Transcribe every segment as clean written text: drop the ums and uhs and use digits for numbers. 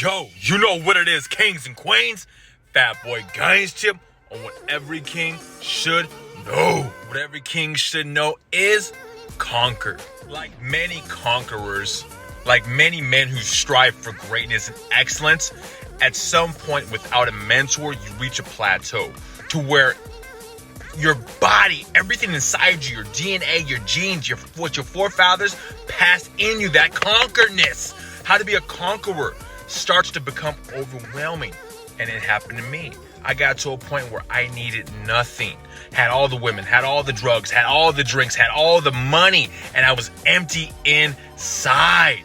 Yo, you know what it is, kings and queens. FATBOYGAINZ tip on what every king should know. What every king should know is conquer. Like many conquerors, like many men who strive for greatness and excellence, at some point without a mentor, you reach a plateau to where your body, everything inside you, your DNA, your genes, what your forefathers passed in you, that conquerness, how to be a conqueror, starts to become overwhelming. And it happened to me. I got to a point where I needed nothing. Had all the women, had all the drugs, had all the drinks, had all the money, and I was empty inside.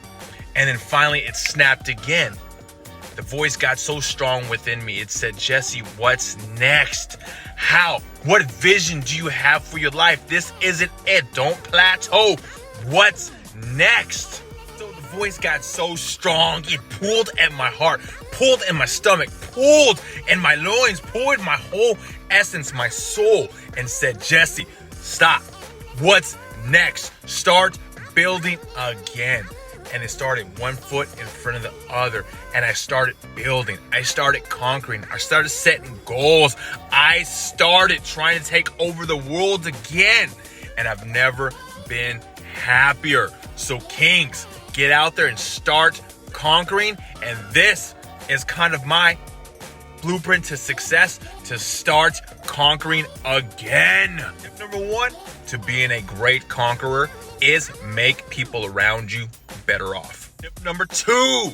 And then finally it snapped again. The voice got so strong within me. It said, Jesse, what's next? How? What vision do you have for your life? This isn't it. Don't plateau. What's next? So the voice got so strong, it pulled at my heart, pulled in my stomach, pulled in my loins, pulled my whole essence, my soul, and said, Jesse, stop. What's next? Start building again. And it started one foot in front of the other. And I started building. I started conquering. I started setting goals. I started trying to take over the world again. And I've never been happier. So kings, get out there and start conquering. And this is kind of my blueprint to success, to start conquering again. Tip number one to being a great conqueror is make people around you better off. Tip number two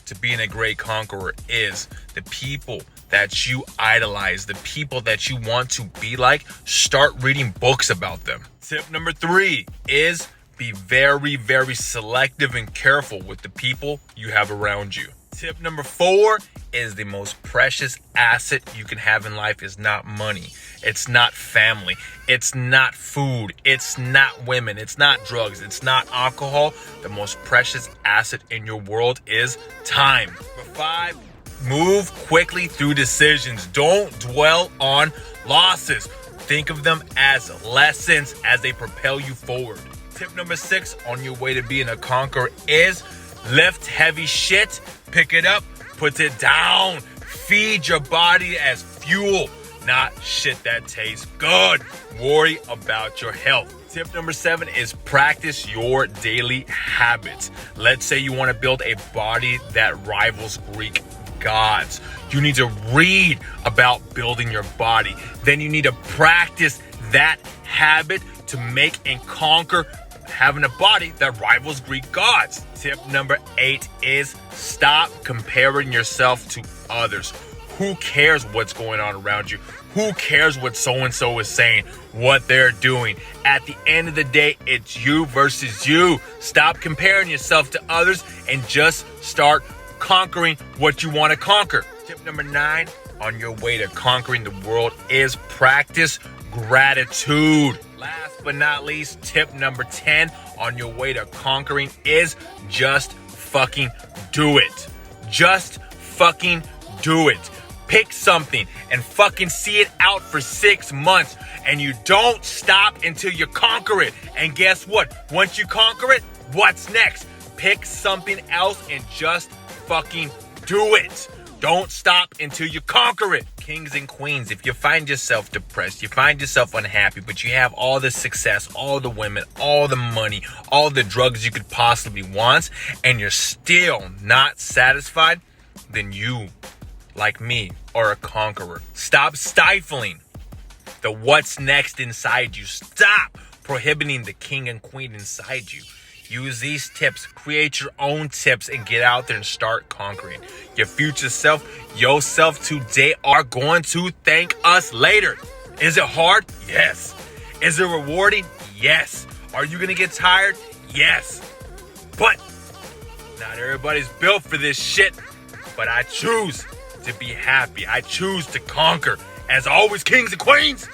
to being a great conqueror is the people that you idolize, the people that you want to be like, start reading books about them. Tip number three is be very, very selective and careful with the people you have around you. Tip number four is the most precious asset you can have in life is not money. It's not family. It's not food. It's not women. It's not drugs. It's not alcohol. The most precious asset in your world is time. Number five, move quickly through decisions. Don't dwell on losses. Think of them as lessons as they propel you forward. Tip number six on your way to being a conqueror is lift heavy shit, pick it up, put it down. Feed your body as fuel, not shit that tastes good. Worry about your health. Tip number seven is practice your daily habits. Let's say you want to build a body that rivals Greek gods. You need to read about building your body. Then you need to practice that habit to make and conquer having a body that rivals Greek gods. Tip number eight is stop comparing yourself to others. Who cares what's going on around you? Who cares what so-and-so is saying, what they're doing? At the end of the day, it's you versus you. Stop comparing yourself to others and just start conquering what you want to conquer. Tip number nine on your way to conquering the world is practice gratitude. Last but not least, tip number 10 on your way to conquering is just fucking do it. Just fucking do it. Pick something and fucking see it out for 6 months, and you don't stop until you conquer it. And guess what? Once you conquer it, what's next? Pick something else and just fucking do it. Don't stop until you conquer it. Kings and queens, if you find yourself depressed, you find yourself unhappy, but you have all the success, all the women, all the money, all the drugs you could possibly want, and you're still not satisfied, then you, like me, are a conqueror. Stop stifling the what's next inside you. Stop prohibiting the king and queen inside you. Use these tips, create your own tips, and get out there and start conquering. Your future self, yourself today are going to thank us later. Is it hard? Yes. Is it rewarding? Yes. Are you going to get tired? Yes. But not everybody's built for this shit. But I choose to be happy. I choose to conquer. As always, kings and queens,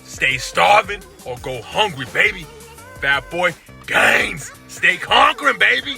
stay starving or go hungry, baby. FATBOYGAINZ. Stay conquering, baby.